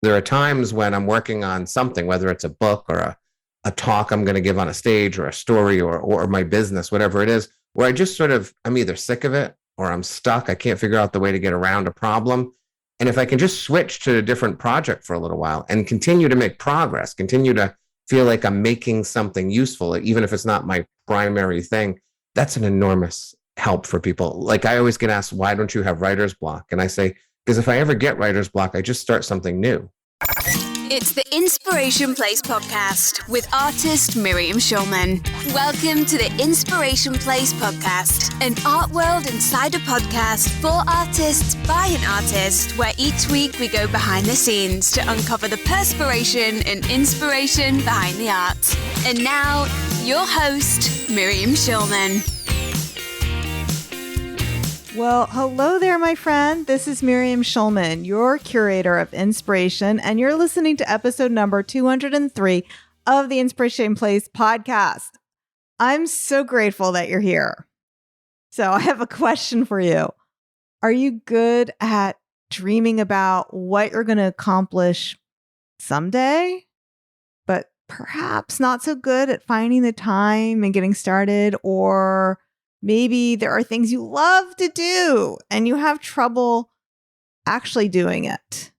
There are times when I'm working on something, whether it's a book or a talk I'm going to give on a stage or a story or my business, whatever it is, where I just sort of, I'm either sick of it or I'm stuck. I can't figure out the way to get around a problem. And if I can just switch to a different project for a little while and continue to make progress, continue to feel like I'm making something useful, even if it's not my primary thing, that's an enormous help for people. Like I always get asked, why don't you have writer's block? And I say, because if I ever get writer's block, I just start something new. It's the Inspiration Place podcast with artist Miriam Schulman. Welcome to the Inspiration Place podcast, an art world insider podcast for artists by an artist, where each week we go behind the scenes to uncover the perspiration and inspiration behind the art. And now, your host, Miriam Schulman. Well, hello there, my friend. This is Miriam Schulman, your curator of inspiration, and you're listening to episode number 203 of the Inspiration Place podcast. I'm so grateful that you're here. So I have a question for you. Are you good at dreaming about what you're going to accomplish someday, but perhaps not so good at finding the time and getting started? Or maybe there are things you love to do and you have trouble actually doing it.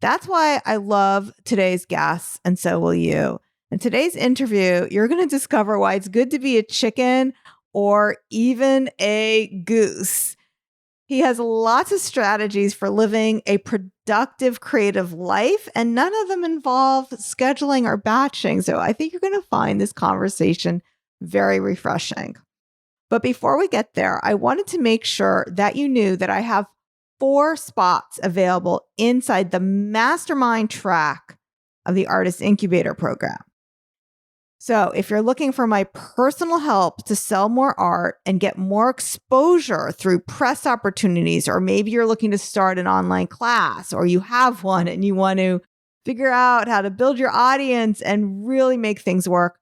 That's why I love today's guests, and so will you. In today's interview, you're going to discover why it's good to be a chicken or even a goose. He has lots of strategies for living a productive, creative life, and none of them involve scheduling or batching. So I think you're going to find this conversation very refreshing. But before we get there, I wanted to make sure that you knew that I have 4 spots available inside the mastermind track of the Artist Incubator program. So if you're looking for my personal help to sell more art and get more exposure through press opportunities, or maybe you're looking to start an online class, or you have one and you want to figure out how to build your audience and really make things work,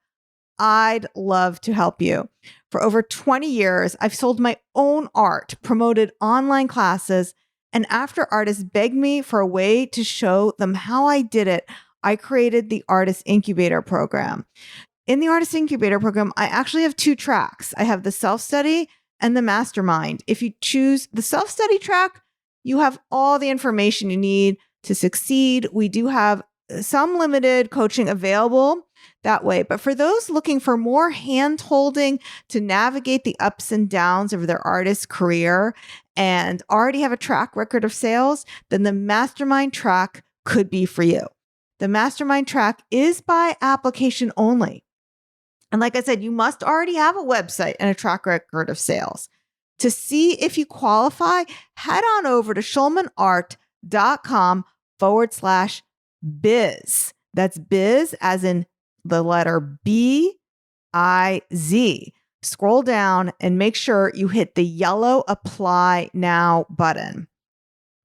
I'd love to help you. For over 20 years, I've sold my own art, promoted online classes, and after artists begged me for a way to show them how I did it, I created the Artist Incubator program. In the Artist Incubator program, I actually have 2 tracks. I have the self-study and the mastermind. If you choose the self-study track, you have all the information you need to succeed. We do have some limited coaching available that way. But for those looking for more hand-holding to navigate the ups and downs of their artist career and already have a track record of sales, then the mastermind track could be for you. The mastermind track is by application only. And like I said, you must already have a website and a track record of sales. To see if you qualify, head on over to schulmanart.com/biz. That's biz as in the letter B-I-Z. Scroll down and make sure you hit the yellow Apply Now button.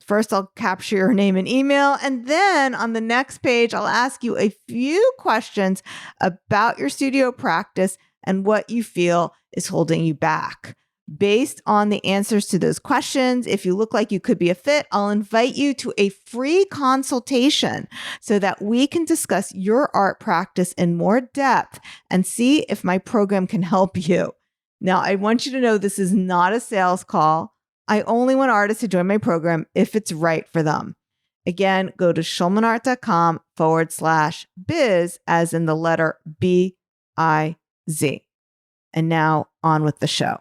First, I'll capture your name and email, and then on the next page, I'll ask you a few questions about your studio practice and what you feel is holding you back. Based on the answers to those questions, if you look like you could be a fit, I'll invite you to a free consultation so that we can discuss your art practice in more depth and see if my program can help you. Now, I want you to know this is not a sales call. I only want artists to join my program if it's right for them. Again, go to schulmanart.com/biz as in the letter B-I-Z. And now on with the show.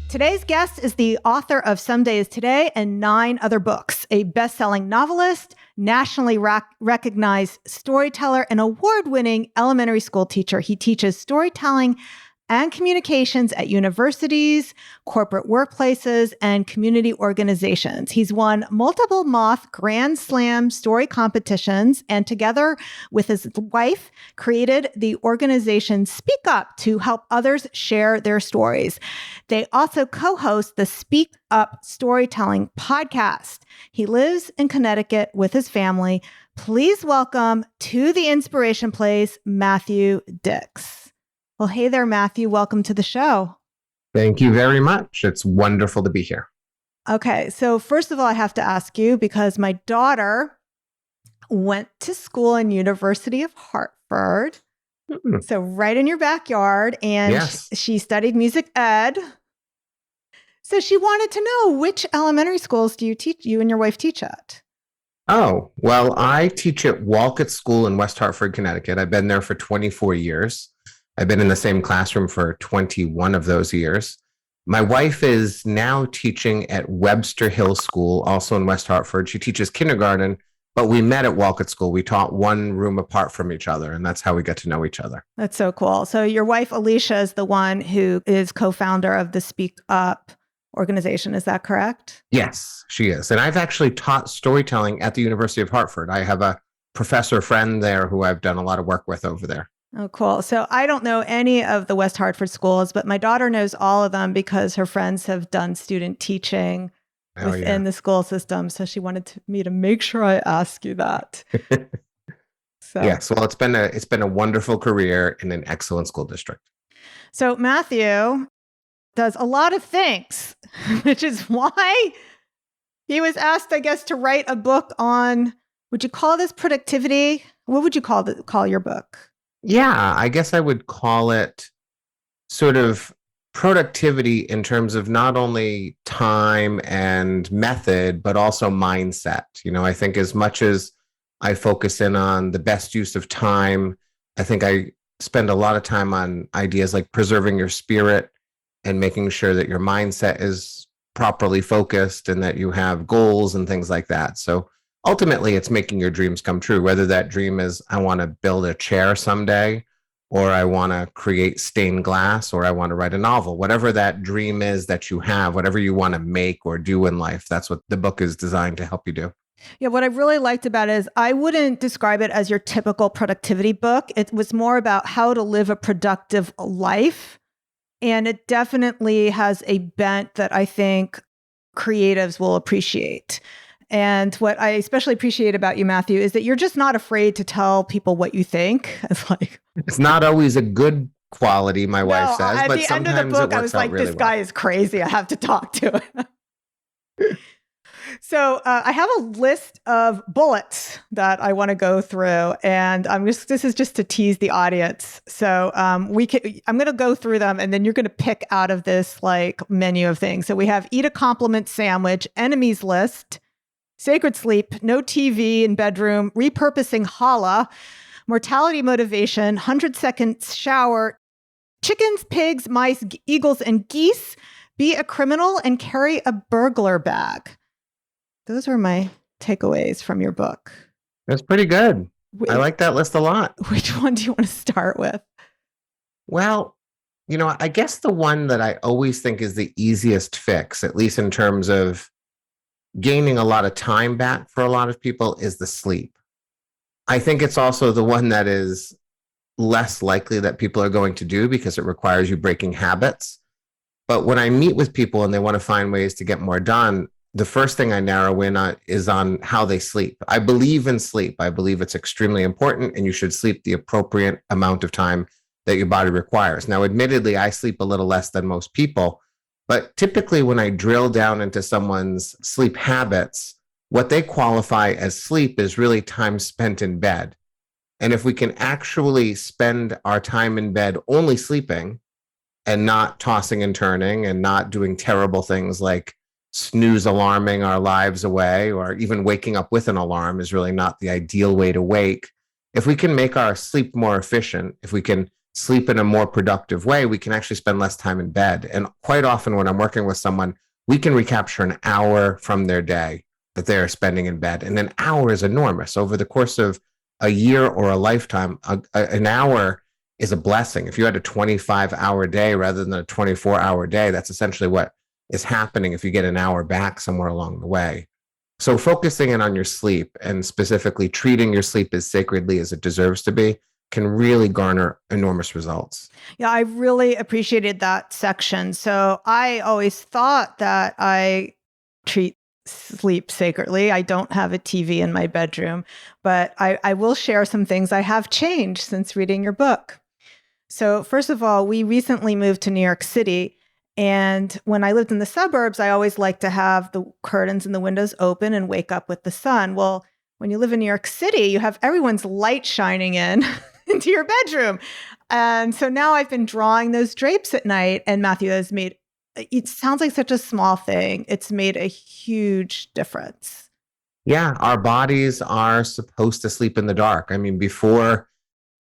Today's guest is the author of Someday is Today and 9 other books, a best-selling novelist, nationally recognized storyteller, and award-winning elementary school teacher. He teaches storytelling and communications at universities, corporate workplaces, and community organizations. He's won multiple Moth Grand Slam story competitions, and together with his wife, created the organization Speak Up to help others share their stories. They also co-host the Speak Up Storytelling podcast. He lives in Connecticut with his family. Please welcome to the Inspiration Place, Matthew Dix. Well, hey there, Matthew. Welcome to the show. Thank you very much. It's wonderful to be here. Okay. So first of all, I have to ask you because my daughter went to school in University of Hartford. Hmm. So right in your backyard, and Yes. she studied music ed. So she wanted to know, which elementary schools do you and your wife teach at? Oh, well, I teach at Walcott School in West Hartford, Connecticut. I've been there for 24 years. I've been in the same classroom for 21 of those years. My wife is now teaching at Webster Hill School, also in West Hartford. She teaches kindergarten, but we met at Walcott School. We taught one room apart from each other, and that's how we get to know each other. That's so cool. So your wife, Alicia, is the one who is co-founder of the Speak Up organization. Is that correct? Yes, she is. And I've actually taught storytelling at the University of Hartford. I have a professor friend there who I've done a lot of work with over there. Oh, cool. So I don't know any of the West Hartford schools, but my daughter knows all of them because her friends have done student teaching within the school system. So she wanted me to make sure I ask you that. So Yes, well, it's been a wonderful career in an excellent school district. So Matthew does a lot of things, which is why he was asked, I guess, to write a book on, would you call this productivity? What would you call your book? Yeah, I guess I would call it sort of productivity in terms of not only time and method, but also mindset. I think as much as I focus in on the best use of time, I think I spend a lot of time on ideas like preserving your spirit and making sure that your mindset is properly focused and that you have goals and things like that. So ultimately, it's making your dreams come true, whether that dream is, I want to build a chair someday, or I want to create stained glass, or I want to write a novel. Whatever that dream is that you have, whatever you want to make or do in life, that's what the book is designed to help you do. Yeah, what I really liked about it is I wouldn't describe it as your typical productivity book. It was more about how to live a productive life. And it definitely has a bent that I think creatives will appreciate. And what I especially appreciate about you, Matthew, is that you're just not afraid to tell people what you think. It's not always a good quality, my wife says, at but the end of the sometimes book, it I works was out like, really this well. guy is crazy. I have to talk to him. So I have a list of bullets that I want to go through, and this is just to tease the audience. So I'm going to go through them, and then you're going to pick out of this menu of things. So we have eat a compliment sandwich, enemies list, sacred sleep, no TV in bedroom, repurposing challah, mortality motivation, 100-second shower, chickens, pigs, mice, eagles, and geese, be a criminal, and carry a burglar bag. Those are my takeaways from your book. That's pretty good. I like that list a lot. Which one do you want to start with? Well, I guess the one that I always think is the easiest fix, at least in terms of gaining a lot of time back for a lot of people, is the sleep. I think it's also the one that is less likely that people are going to do because it requires you breaking habits. But when I meet with people and they want to find ways to get more done, the first thing I narrow in on is on how they sleep. I believe in sleep. I believe it's extremely important, and you should sleep the appropriate amount of time that your body requires. Now, admittedly, I sleep a little less than most people, but typically when I drill down into someone's sleep habits, what they qualify as sleep is really time spent in bed. And if we can actually spend our time in bed only sleeping and not tossing and turning and not doing terrible things like snooze alarming our lives away, or even waking up with an alarm is really not the ideal way to wake. If we can make our sleep more efficient, if we can sleep in a more productive way, we can actually spend less time in bed. And quite often when I'm working with someone, we can recapture an hour from their day that they are spending in bed. And an hour is enormous. Over the course of a year or a lifetime, an hour is a blessing. If you had a 25-hour day rather than a 24-hour day, that's essentially what is happening if you get an hour back somewhere along the way. So focusing in on your sleep and specifically treating your sleep as sacredly as it deserves to be can really garner enormous results. Yeah, I really appreciated that section. So I always thought that I treat sleep sacredly. I don't have a TV in my bedroom, but I will share some things I have changed since reading your book. So first of all, we recently moved to New York City, And when I lived in the suburbs, I always liked to have the curtains and the windows open and wake up with the sun. Well, when you live in New York City, you have everyone's light shining in into your bedroom. And so now I've been drawing those drapes at night, and Matthew has made, it sounds like such a small thing. It's made a huge difference. Yeah, our bodies are supposed to sleep in the dark. I mean, before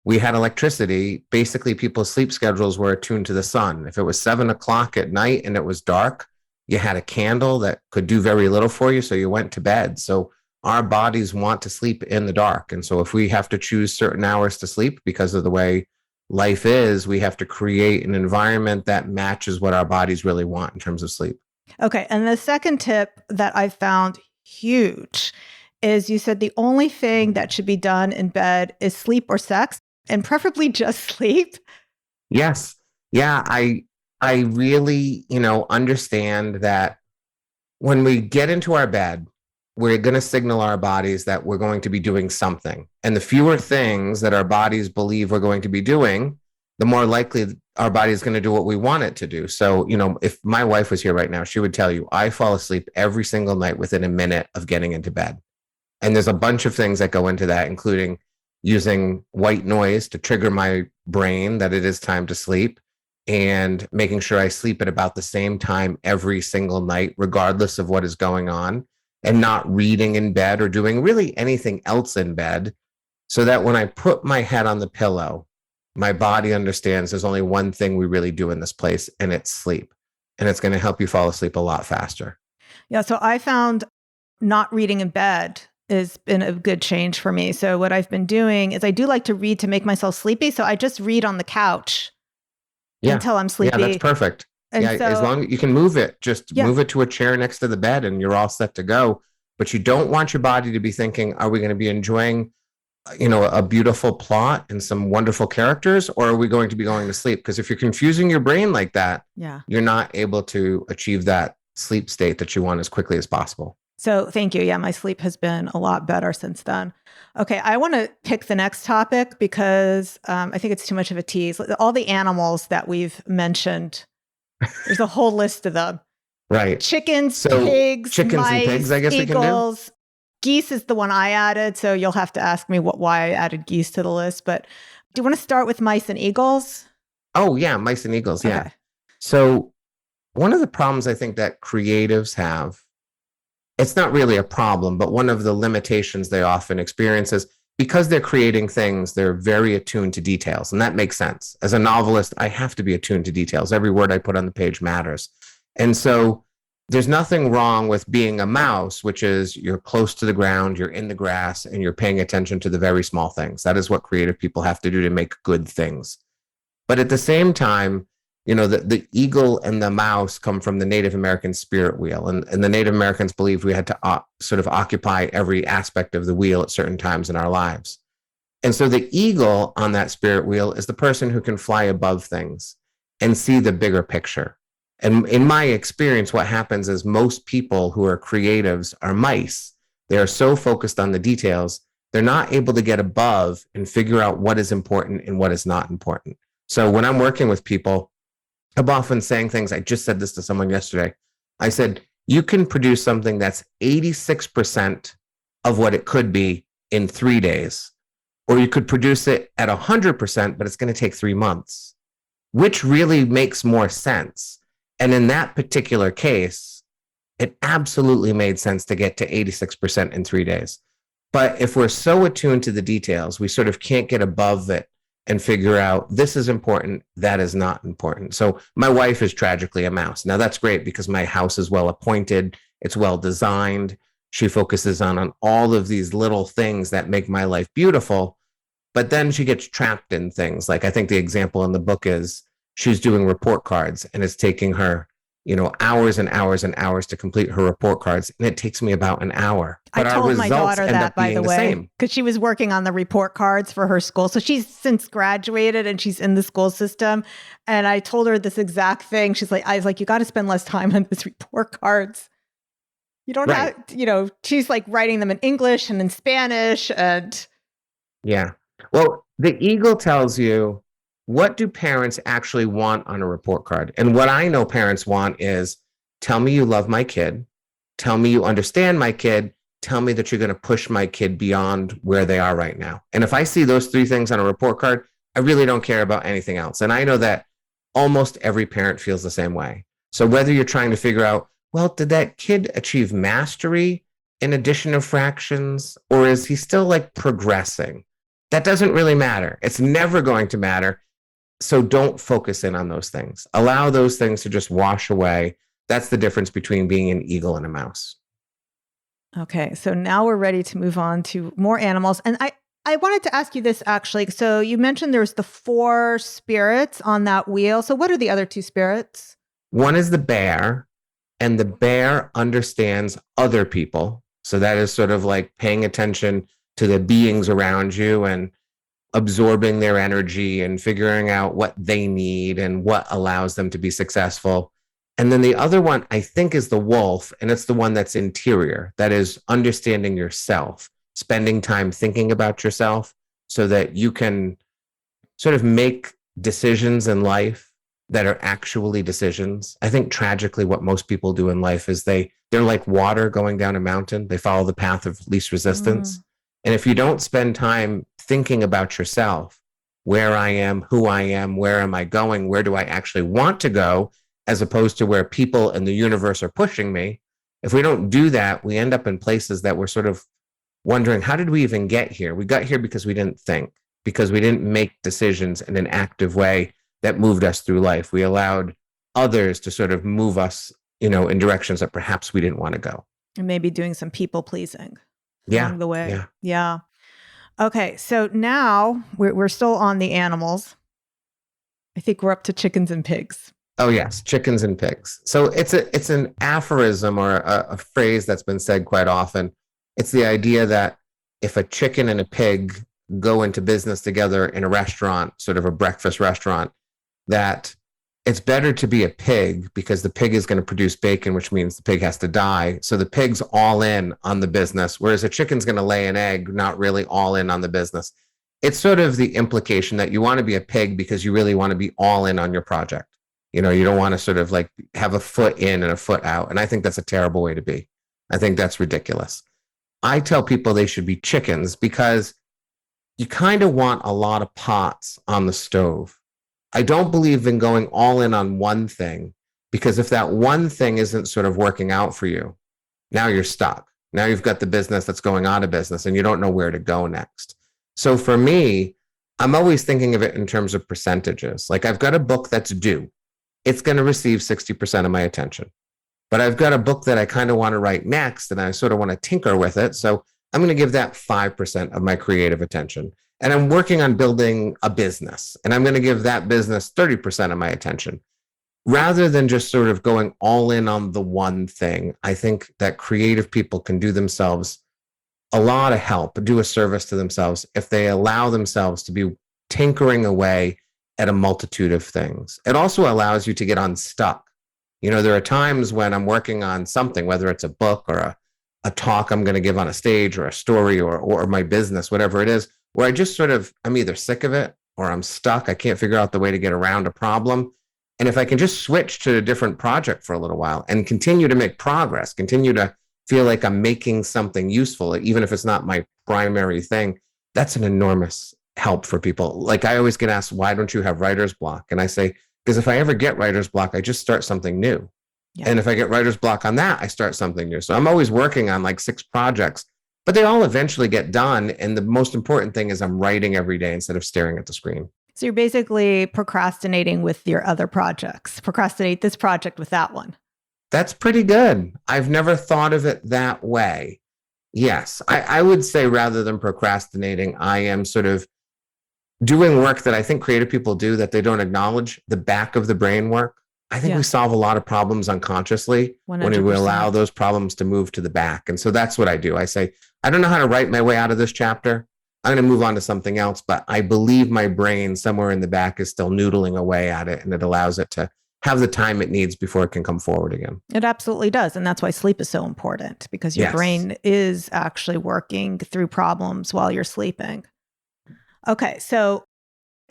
we had electricity, basically people's sleep schedules were attuned to the sun. If it was 7 o'clock at night and it was dark, you had a candle that could do very little for you, so you went to bed. So our bodies want to sleep in the dark. And so if we have to choose certain hours to sleep because of the way life is, we have to create an environment that matches what our bodies really want in terms of sleep. Okay. And the second tip that I found huge is you said the only thing that should be done in bed is sleep or sex, and preferably just sleep. Yes. Yeah, I really, understand that when we get into our bed, we're going to signal our bodies that we're going to be doing something. And the fewer things that our bodies believe we're going to be doing, the more likely our body is going to do what we want it to do. So, if my wife was here right now, she would tell you, I fall asleep every single night within a minute of getting into bed. And there's a bunch of things that go into that, including using white noise to trigger my brain that it is time to sleep, and making sure I sleep at about the same time every single night, regardless of what is going on, and not reading in bed or doing really anything else in bed, so that when I put my head on the pillow, my body understands there's only one thing we really do in this place, and it's sleep. And it's going to help you fall asleep a lot faster. Yeah. So I found not reading in bed has been a good change for me. So what I've been doing is I do like to read to make myself sleepy. So I just read on the couch until I'm sleepy. Yeah, that's perfect. And yeah, so, as long as you can move it, just move it to a chair next to the bed and you're all set to go. But you don't want your body to be thinking, are we going to be enjoying, a beautiful plot and some wonderful characters, or are we going to be going to sleep? Because if you're confusing your brain like that, you're not able to achieve that sleep state that you want as quickly as possible. So thank you. Yeah, my sleep has been a lot better since then. Okay, I want to pick the next topic because I think it's too much of a tease. All the animals that we've mentioned, there's a whole list of them. Right. Chickens, pigs, mice, and pigs, I guess eagles. We can do. Geese is the one I added, so you'll have to ask me why I added geese to the list. But do you want to start with mice and eagles? Oh, yeah, mice and eagles, yeah. Okay. So one of the problems I think that creatives have, it's not really a problem, but one of the limitations they often experience is because they're creating things, they're very attuned to details. And that makes sense. As a novelist, I have to be attuned to details. Every word I put on the page matters. And so there's nothing wrong with being a mouse, which is you're close to the ground, you're in the grass, and you're paying attention to the very small things. That is what creative people have to do to make good things. But at the same time, the eagle and the mouse come from the Native American spirit wheel. And the Native Americans believed we had to sort of occupy every aspect of the wheel at certain times in our lives. And so the eagle on that spirit wheel is the person who can fly above things and see the bigger picture. And in my experience, what happens is most people who are creatives are mice. They are so focused on the details, they're not able to get above and figure out what is important and what is not important. So when I'm working with people, I'm often saying things. I just said this to someone yesterday. I said, you can produce something that's 86% of what it could be in 3 days, or you could produce it at 100%, but it's going to take 3 months. Which really makes more sense? And in that particular case, it absolutely made sense to get to 86% in 3 days. But if we're so attuned to the details, we sort of can't get above it and figure out this is important, that is not important. So my wife is tragically a mouse. Now that's great because my house is well appointed. It's well designed. She focuses on all of these little things that make my life beautiful. But then she gets trapped in things. Like I think the example in the book is she's doing report cards and it's taking her, hours and hours and hours to complete her report cards. And it takes me about an hour. But I told my daughter that, by the way, because she was working on the report cards for her school. So she's since graduated and she's in the school system. And I told her this exact thing. I was like, you got to spend less time on these report cards. You don't have, she's like writing them in English and in Spanish. And yeah. Well, the eagle tells you what do parents actually want on a report card? And what I know parents want is, tell me you love my kid. Tell me you understand my kid. Tell me that you're going to push my kid beyond where they are right now. And if I see those three things on a report card, I really don't care about anything else. And I know that almost every parent feels the same way. So whether you're trying to figure out, well, did that kid achieve mastery in addition of fractions, or is he still like progressing? That doesn't really matter. It's never going to matter. So don't focus in on those things. Allow those things to just wash away. That's the difference between being an eagle and a mouse. Okay, so now we're ready to move on to more animals. And I wanted to ask you this actually. So you mentioned there's the 4 spirits on that wheel. So what are the other 2 spirits? One is the bear, and the bear understands other people. So that is sort of like paying attention to the beings around you and absorbing their energy and figuring out what they need and what allows them to be successful. And then the other one, I think, is the wolf, and it's the one that's interior. That is understanding yourself, spending time thinking about yourself so that you can sort of make decisions in life that are actually decisions. I think tragically what most people do in life is they're like water going down a mountain. They follow the path of least resistance. And if you don't spend time thinking about yourself, where I am, who I am, where am I going, where do I actually want to go, as opposed to where people in the universe are pushing me, if we don't do that, we end up in places that we're sort of wondering, how did we even get here? We got here because we didn't think, because we didn't make decisions in an active way that moved us through life. We allowed others to sort of move us, in directions that perhaps we didn't want to go. And maybe doing some people pleasing along the way. Yeah. Okay, so now we're still on the animals. I think we're up to chickens and pigs. Oh yes, chickens and pigs. So it's an aphorism or a phrase that's been said quite often. It's the idea that if a chicken and a pig go into business together in a restaurant, sort of a breakfast restaurant, that it's better to be a pig because the pig is going to produce bacon, which means the pig has to die. So the pig's all in on the business, whereas a chicken's going to lay an egg, not really all in on the business. It's sort of the implication that you want to be a pig because you really want to be all in on your project. You don't want to sort of like have a foot in and a foot out. And I think that's a terrible way to be. I think that's ridiculous. I tell people they should be chickens because you kind of want a lot of pots on the stove. I don't believe in going all in on one thing, because if that one thing isn't sort of working out for you, now you're stuck. Now you've got the business that's going out of business and you don't know where to go next. So for me, I'm always thinking of it in terms of percentages. Like I've got a book that's due. It's going to receive 60% of my attention. But I've got a book that I kind of want to write next and I sort of want to tinker with it. So I'm going to give that 5% of my creative attention. And I'm working on building a business and I'm going to give that business 30% of my attention. Rather than just sort of going all in on the one thing, I think that creative people can do themselves a lot of help, do a service to themselves if they allow themselves to be tinkering away at a multitude of things. It also allows you to get unstuck. There are times when I'm working on something, whether it's a book or a talk I'm going to give on a stage or a story or my business, whatever it is, where I just I'm either sick of it or I'm stuck. I can't figure out the way to get around a problem. And if I can just switch to a different project for a little while and continue to make progress, continue to feel like I'm making something useful, even if it's not my primary thing, that's an enormous help for people. Like I always get asked, why don't you have writer's block? And I say, because if I ever get writer's block, I just start something new. Yeah. And if I get writer's block on that, I start something new. So I'm always working on like 6 projects, but they all eventually get done. And the most important thing is I'm writing every day instead of staring at the screen. So you're basically procrastinating with your other projects. Procrastinate this project with that one. That's pretty good. I've never thought of it that way. Yes, I would say rather than procrastinating, I am sort of doing work that I think creative people do that they don't acknowledge, the back of the brain work. I think we solve a lot of problems unconsciously 100%. When we allow those problems to move to the back. And so that's what I do. I say, I don't know how to write my way out of this chapter. I'm going to move on to something else, but I believe my brain somewhere in the back is still noodling away at it, and it allows it to have the time it needs before it can come forward again. It absolutely does. And that's why sleep is so important, because your brain is actually working through problems while you're sleeping. Okay. So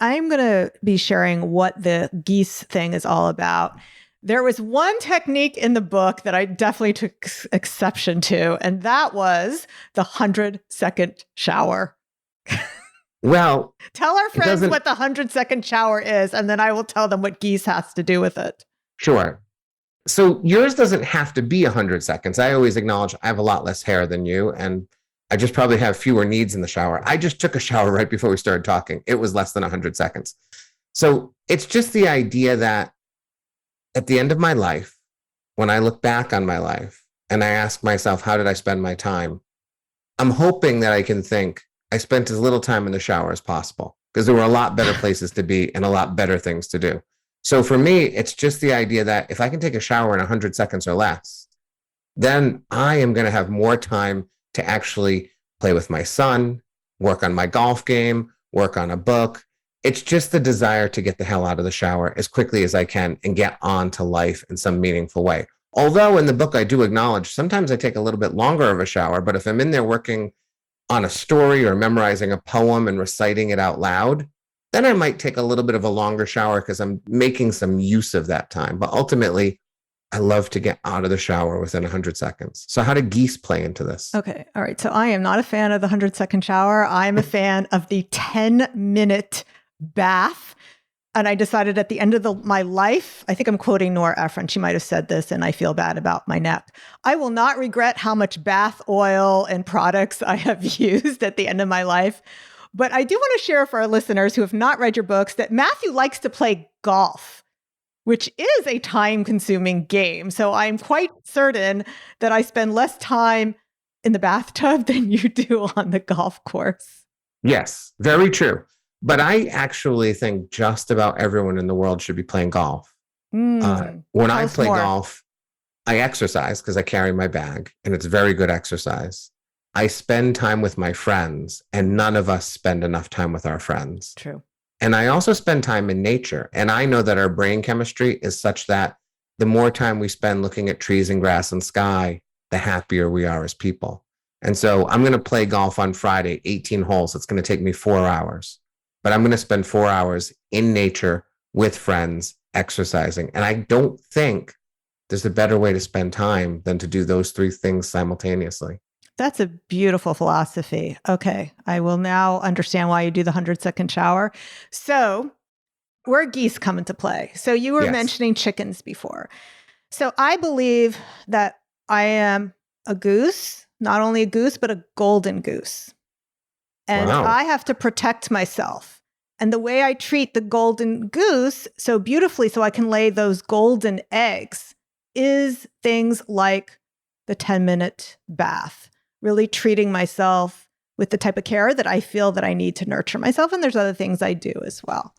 I'm going to be sharing what the geese thing is all about. There was one technique in the book that I definitely took exception to, and that was the 100-second shower. Well, Tell our friends doesn't- what the 100-second shower is, and then I will tell them what geese has to do with it. Sure. So yours doesn't have to be 100 seconds. I always acknowledge I have a lot less hair than you, and I just probably have fewer needs in the shower. I just took a shower right before we started talking. It was less than 100 seconds. So it's just the idea that at the end of my life, when I look back on my life and I ask myself, how did I spend my time? I'm hoping that I can think I spent as little time in the shower as possible, because there were a lot better places to be and a lot better things to do. So for me, it's just the idea that if I can take a shower in 100 seconds or less, then I am going to have more time to actually play with my son, work on my golf game, work on a book. It's just the desire to get the hell out of the shower as quickly as I can and get on to life in some meaningful way. Although in the book, I do acknowledge sometimes I take a little bit longer of a shower, but if I'm in there working on a story or memorizing a poem and reciting it out loud, then I might take a little bit of a longer shower because I'm making some use of that time. But ultimately, I love to get out of the shower within 100 seconds. So how do geese play into this? Okay. All right. So I am not a fan of the 100-second shower. I'm a fan of the 10-minute bath. And I decided at the end of my life, I think I'm quoting Nora Ephron. She might have said this, and I feel bad about my neck. I will not regret how much bath oil and products I have used at the end of my life. But I do want to share for our listeners who have not read your books that Matthew likes to play golf, which is a time-consuming game. So I'm quite certain that I spend less time in the bathtub than you do on the golf course. Yes, very true. But I actually think just about everyone in the world should be playing golf. When I play golf, I exercise because I carry my bag, and it's very good exercise. I spend time with my friends, and none of us spend enough time with our friends. True. And I also spend time in nature. And I know that our brain chemistry is such that the more time we spend looking at trees and grass and sky, the happier we are as people. And so I'm going to play golf on Friday, 18 holes. It's going to take me 4 hours, but I'm going to spend 4 hours in nature with friends, exercising. And I don't think there's a better way to spend time than to do those three things simultaneously. That's a beautiful philosophy. Okay. I will now understand why you do the 100-second shower. So where geese come into play. So you were mentioning chickens before. So I believe that I am a goose, not only a goose, but a golden goose. And I have to protect myself. And the way I treat the golden goose so beautifully so I can lay those golden eggs is things like the 10-minute bath. Really treating myself with the type of care that I feel that I need to nurture myself. And there's other things I do as well.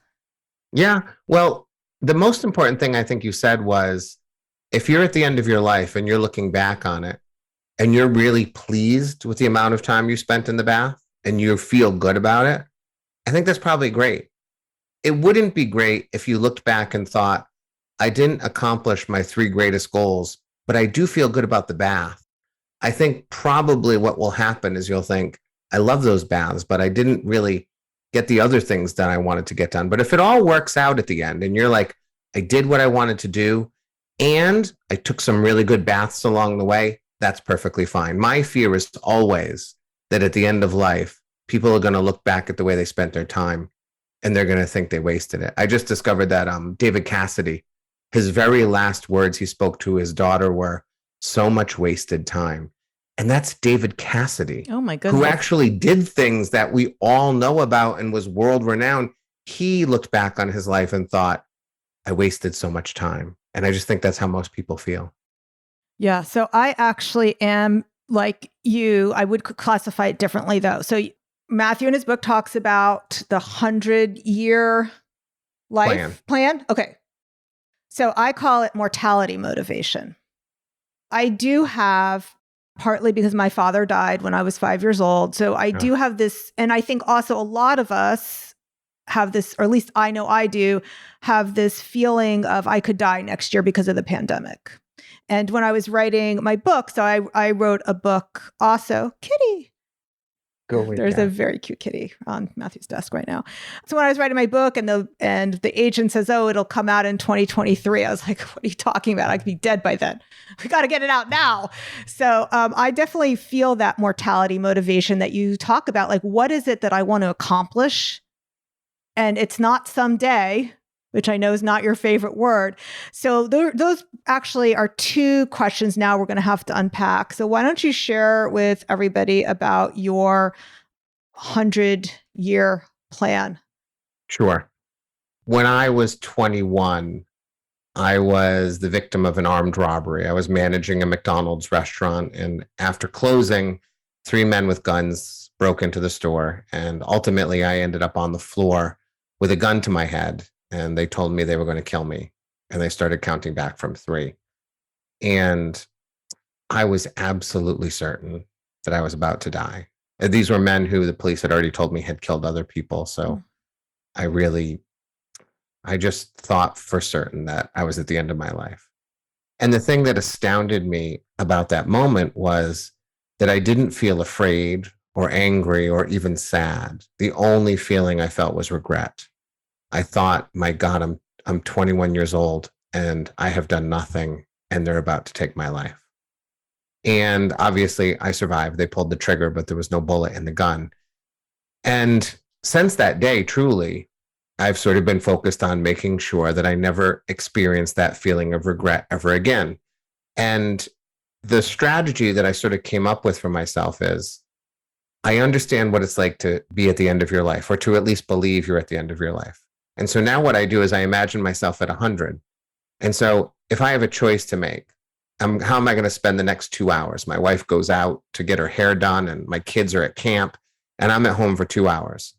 Yeah. Well, the most important thing I think you said was, if you're at the end of your life and you're looking back on it and you're really pleased with the amount of time you spent in the bath and you feel good about it, I think that's probably great. It wouldn't be great if you looked back and thought, I didn't accomplish my 3 greatest goals, but I do feel good about the bath. I think probably what will happen is you'll think, I love those baths, but I didn't really get the other things that I wanted to get done. But if it all works out at the end and you're like, I did what I wanted to do and I took some really good baths along the way, that's perfectly fine. My fear is always that at the end of life, people are going to look back at the way they spent their time and they're going to think they wasted it. I just discovered that David Cassidy, his very last words he spoke to his daughter were, so much wasted time. And that's David Cassidy. Oh my goodness. Who actually did things that we all know about and was world renowned. He looked back on his life and thought, I wasted so much time. And I just think that's how most people feel. Yeah. So I actually am like you. I would classify it differently though. So Matthew in his book talks about the 100-year life plan. Okay. So I call it mortality motivation. I do have, partly because my father died when I was 5 years old. So I do have this, and I think also a lot of us have this, or at least I know I do, have this feeling of I could die next year because of the pandemic. And when I was writing my book, so I wrote a book also, Kitty. Go There's a very cute kitty on Matthew's desk right now. So when I was writing my book and the agent says, "Oh, it'll come out in 2023," I was like, "What are you talking about? I could be dead by then. We got to get it out now." So I definitely feel that mortality motivation that you talk about. Like, what is it that I want to accomplish? And it's not someday, which I know is not your favorite word. So those actually are two questions now we're going to have to unpack. So why don't you share with everybody about your 100-year plan? Sure. When I was 21, I was the victim of an armed robbery. I was managing a McDonald's restaurant, and after closing, 3 men with guns broke into the store, and ultimately I ended up on the floor with a gun to my head, and they told me they were going to kill me, and they started counting back from 3. And I was absolutely certain that I was about to die. And these were men who the police had already told me had killed other people. So I just thought for certain that I was at the end of my life. And the thing that astounded me about that moment was that I didn't feel afraid or angry or even sad. The only feeling I felt was regret. I thought, my God, I'm 21 years old and I have done nothing and they're about to take my life. And obviously I survived. They pulled the trigger, but there was no bullet in the gun. And since that day, truly, I've sort of been focused on making sure that I never experience that feeling of regret ever again. And the strategy that I sort of came up with for myself is I understand what it's like to be at the end of your life, or to at least believe you're at the end of your life. And so now what I do is I imagine myself at 100. And so if I have a choice to make, how am I going to spend the next 2 hours? My wife goes out to get her hair done and my kids are at camp and I'm at home for 2 hours.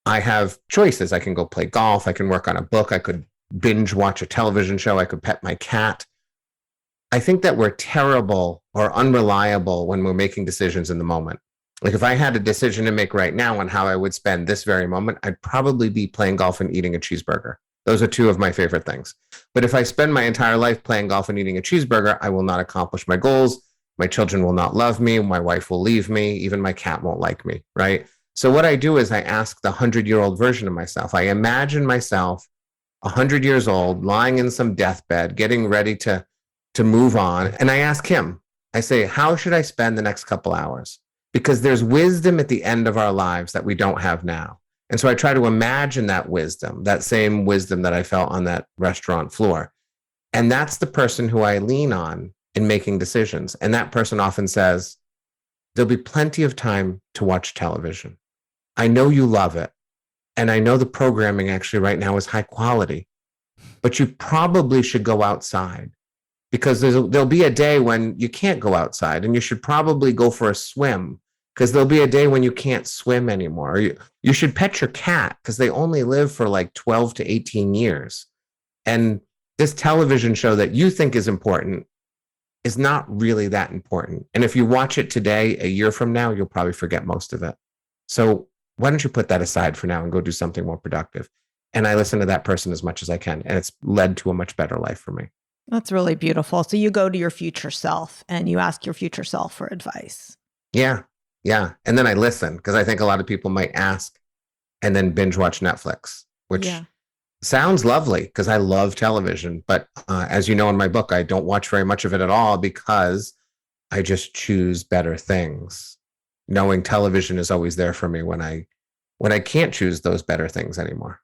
I have choices. I can go play golf. I can work on a book. I could binge watch a television show. I could pet my cat. I think that we're terrible or unreliable when we're making decisions in the moment. Like if I had a decision to make right now on how I would spend this very moment, I'd probably be playing golf and eating a cheeseburger. Those are 2 of my favorite things. But if I spend my entire life playing golf and eating a cheeseburger, I will not accomplish my goals. My children will not love me. My wife will leave me. Even my cat won't like me, right? So what I do is I ask the 100-year-old version of myself. I imagine myself 100 years old, lying in some deathbed, getting ready to move on. And I ask him, I say, how should I spend the next couple hours? Because there's wisdom at the end of our lives that we don't have now. And so I try to imagine that wisdom, that same wisdom that I felt on that restaurant floor. And that's the person who I lean on in making decisions. And that person often says, there'll be plenty of time to watch television. I know you love it. And I know the programming actually right now is high quality, but you probably should go outside because there'll be a day when you can't go outside and you should probably go for a swim because there'll be a day when you can't swim anymore. You should pet your cat because they only live for like 12 to 18 years. And this television show that you think is important is not really that important. And if you watch it today, a year from now, you'll probably forget most of it. So why don't you put that aside for now and go do something more productive? And I listen to that person as much as I can. And it's led to a much better life for me. That's really beautiful. So you go to your future self and you ask your future self for advice. Yeah. Yeah. And then I listen because I think a lot of people might ask and then binge watch Netflix, which sounds lovely because I love television. But as you know, in my book, I don't watch very much of it at all because I just choose better things. Knowing television is always there for me when I can't choose those better things anymore.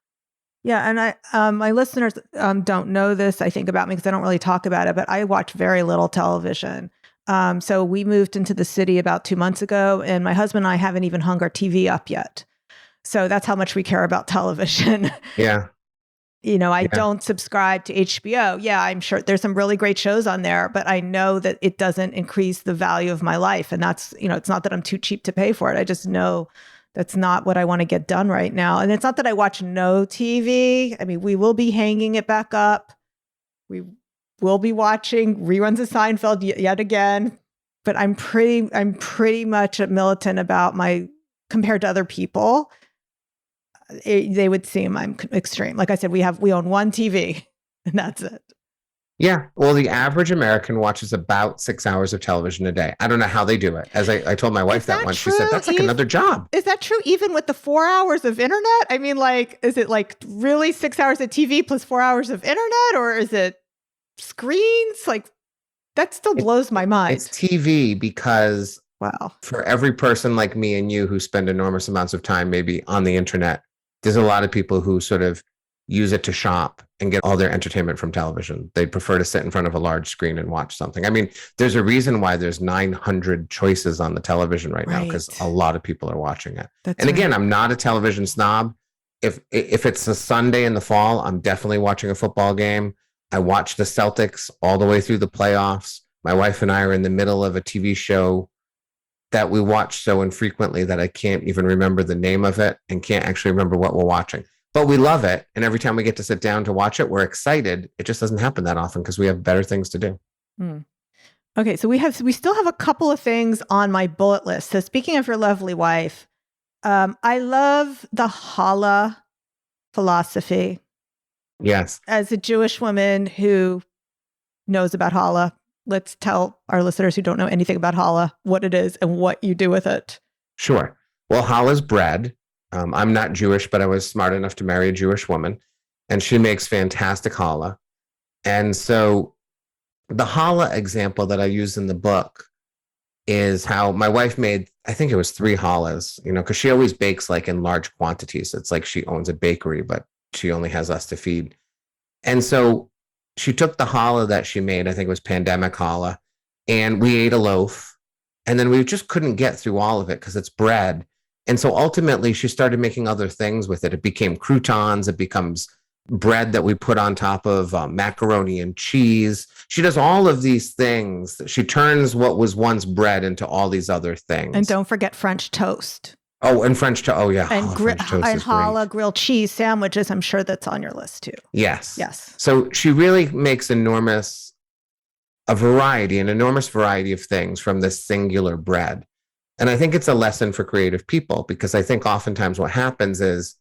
Yeah. And my listeners don't know this, I think, about me because I don't really talk about it, but I watch very little television. So we moved into the city about 2 months ago, and my husband and I haven't even hung our TV up yet. So that's how much we care about television. Yeah. I don't subscribe to HBO. Yeah, I'm sure there's some really great shows on there, but I know that it doesn't increase the value of my life. And that's, it's not that I'm too cheap to pay for it. I just know that's not what I want to get done right now. And it's not that I watch no TV. I mean, we will be hanging it back up. We will be watching reruns of Seinfeld yet again. But I'm pretty much a militant about compared to other people. They would seem I'm extreme. Like I said, we own one TV and that's it. Yeah. Well, the average American watches about 6 hours of television a day. I don't know how they do it. As I told my wife Is that that once, she said, true, that's like another job. Is that true even with the 4 hours of internet? I mean, like, is it like really 6 hours of TV plus 4 hours of internet, or is it screens? Like, that still blows my mind. It's TV because Wow. for every person like me and you who spend enormous amounts of time maybe on the internet, there's a lot of people who sort of use it to shop and get all their entertainment from television. They prefer to sit in front of a large screen and watch something. I mean, there's a reason why there's 900 choices on the television right now, because a lot of people are watching it. And again, I'm not a television snob. If it's a Sunday in the fall, I'm definitely watching a football game. I watch the Celtics all the way through the playoffs. My wife and I are in the middle of a TV show that we watch so infrequently that I can't even remember the name of it and can't actually remember what we're watching. But we love it. And every time we get to sit down to watch it, we're excited. It just doesn't happen that often because we have better things to do. Okay, so we still have a couple of things on my bullet list. So speaking of your lovely wife, I love the challah philosophy. Yes. As a Jewish woman who knows about challah, let's tell our listeners who don't know anything about challah what it is and what you do with it. Sure. Well, challah is bread. I'm not Jewish, but I was smart enough to marry a Jewish woman, and she makes fantastic challah. And so the challah example that I use in the book is how my wife made, I think it was 3 challahs, because she always bakes like in large quantities. It's like she owns a bakery, but she only has us to feed. And so she took the challah that she made, I think it was pandemic challah, and we ate a loaf, and then we just couldn't get through all of it because it's bread. And so ultimately she started making other things with it. It became croutons. It becomes bread that we put on top of macaroni and cheese. She does all of these things. She turns what was once bread into all these other things. And don't forget French toast. Oh, and French toast. Oh, yeah. And challah grilled cheese sandwiches. I'm sure that's on your list too. Yes. Yes. So she really makes an enormous variety of things from this singular bread. And I think it's a lesson for creative people, because I think oftentimes what happens is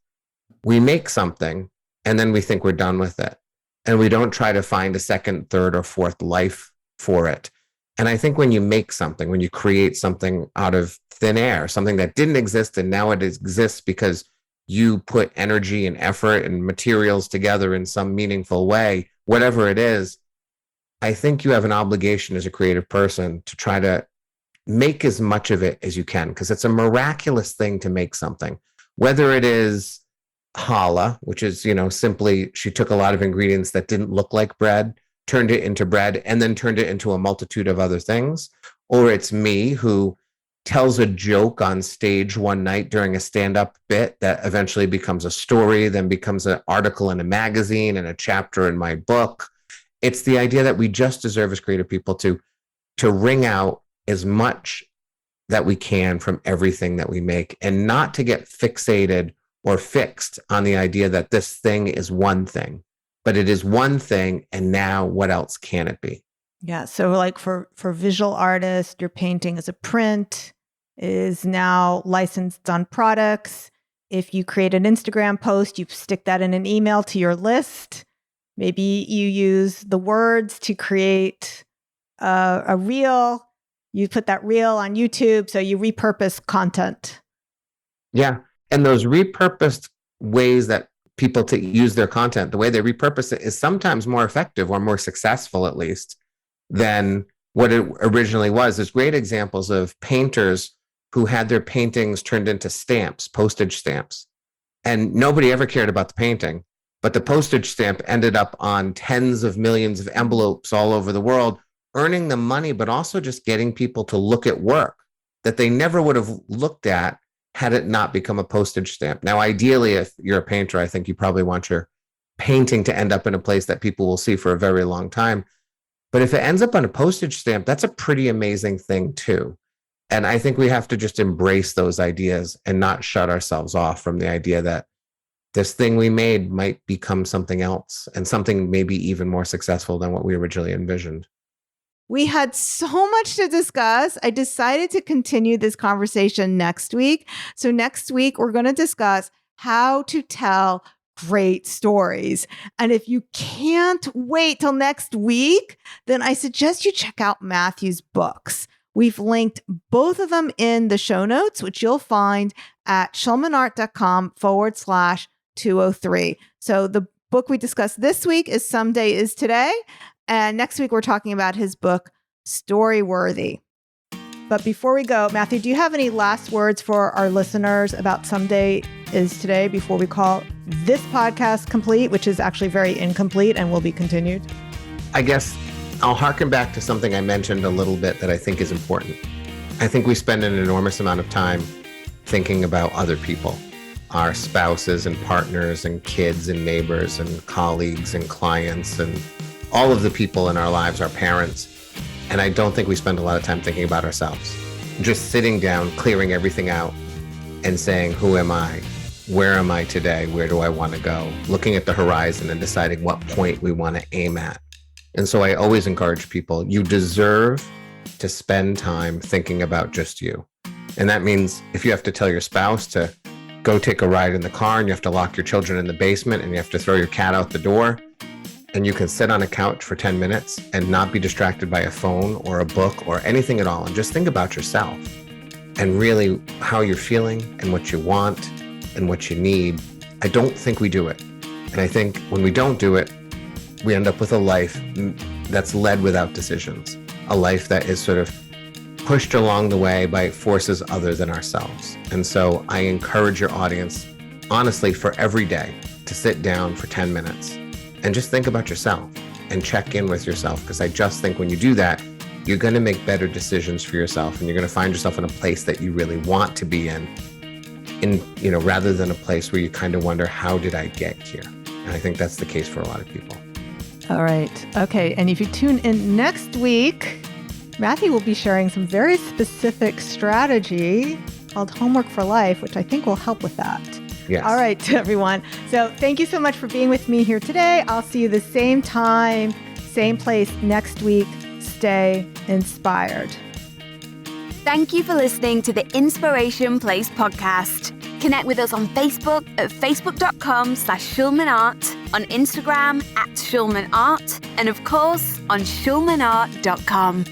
we make something and then we think we're done with it. And we don't try to find a second, third, or fourth life for it. And I think when you make something, when you create something out of thin air, something that didn't exist and now it exists because you put energy and effort and materials together in some meaningful way, whatever it is, I think you have an obligation as a creative person to try to make as much of it as you can, because it's a miraculous thing to make something, whether it is challah, which is, simply she took a lot of ingredients that didn't look like bread, turned it into bread, and then turned it into a multitude of other things. Or it's me who tells a joke on stage one night during a stand-up bit that eventually becomes a story, then becomes an article in a magazine and a chapter in my book. It's the idea that we just deserve as creative people to wring out as much that we can from everything that we make, and not to get fixated or fixed on the idea that this thing is one thing, but it is one thing. And now what else can it be? Yeah. So like for visual artists, your painting is a print, is now licensed on products. If you create an Instagram post, you stick that in an email to your list. Maybe you use the words to create a reel. You put that reel on YouTube, so you repurpose content. Yeah. And those repurposed ways that people to use their content, the way they repurpose it is sometimes more effective, or more successful at least, than what it originally was. There's great examples of painters who had their paintings turned into stamps, postage stamps. And nobody ever cared about the painting, but the postage stamp ended up on tens of millions of envelopes all over the world, earning them money, but also just getting people to look at work that they never would have looked at had it not become a postage stamp. Now, ideally, if you're a painter, I think you probably want your painting to end up in a place that people will see for a very long time. But if it ends up on a postage stamp, that's a pretty amazing thing too. And I think we have to just embrace those ideas and not shut ourselves off from the idea that this thing we made might become something else, and something maybe even more successful than what we originally envisioned. We had so much to discuss. I decided to continue this conversation next week. So next week, we're going to discuss how to tell great stories. And if you can't wait till next week, then I suggest you check out Matthew's books. We've linked both of them in the show notes, which you'll find at schulmanart.com/203. So the book we discussed this week is Someday is Today. And next week, we're talking about his book, Storyworthy. But before we go, Matthew, do you have any last words for our listeners about Someday is Today before we call this podcast complete, which is actually very incomplete and will be continued? I guess I'll harken back to something I mentioned a little bit that I think is important. I think we spend an enormous amount of time thinking about other people, our spouses and partners and kids and neighbors and colleagues and clients and all of the people in our lives, our parents. And I don't think we spend a lot of time thinking about ourselves. Just sitting down, clearing everything out and saying, who am I? Where am I today? Where do I want to go? Looking at the horizon and deciding what point we want to aim at. And so I always encourage people, you deserve to spend time thinking about just you. And that means if you have to tell your spouse to go take a ride in the car and you have to lock your children in the basement and you have to throw your cat out the door, and you can sit on a couch for 10 minutes and not be distracted by a phone or a book or anything at all, and just think about yourself and really how you're feeling and what you want and what you need. I don't think we do it. And I think when we don't do it, we end up with a life that's led without decisions, a life that is sort of pushed along the way by forces other than ourselves. And so I encourage your audience, honestly, for every day to sit down for 10 minutes and just think about yourself and check in with yourself. Because I just think when you do that, you're going to make better decisions for yourself and you're going to find yourself in a place that you really want to be in, rather than a place where you kind of wonder, how did I get here? And I think that's the case for a lot of people. All right. Okay. And if you tune in next week, Matthew will be sharing some very specific strategy called Homework for Life, which I think will help with that. Yes. All right, everyone. So thank you so much for being with me here today. I'll see you the same time, same place next week. Stay inspired. Thank you for listening to the Inspiration Place podcast. Connect with us on Facebook at facebook.com/SchulmanArt, on Instagram @SchulmanArt, and of course on schulmanart.com.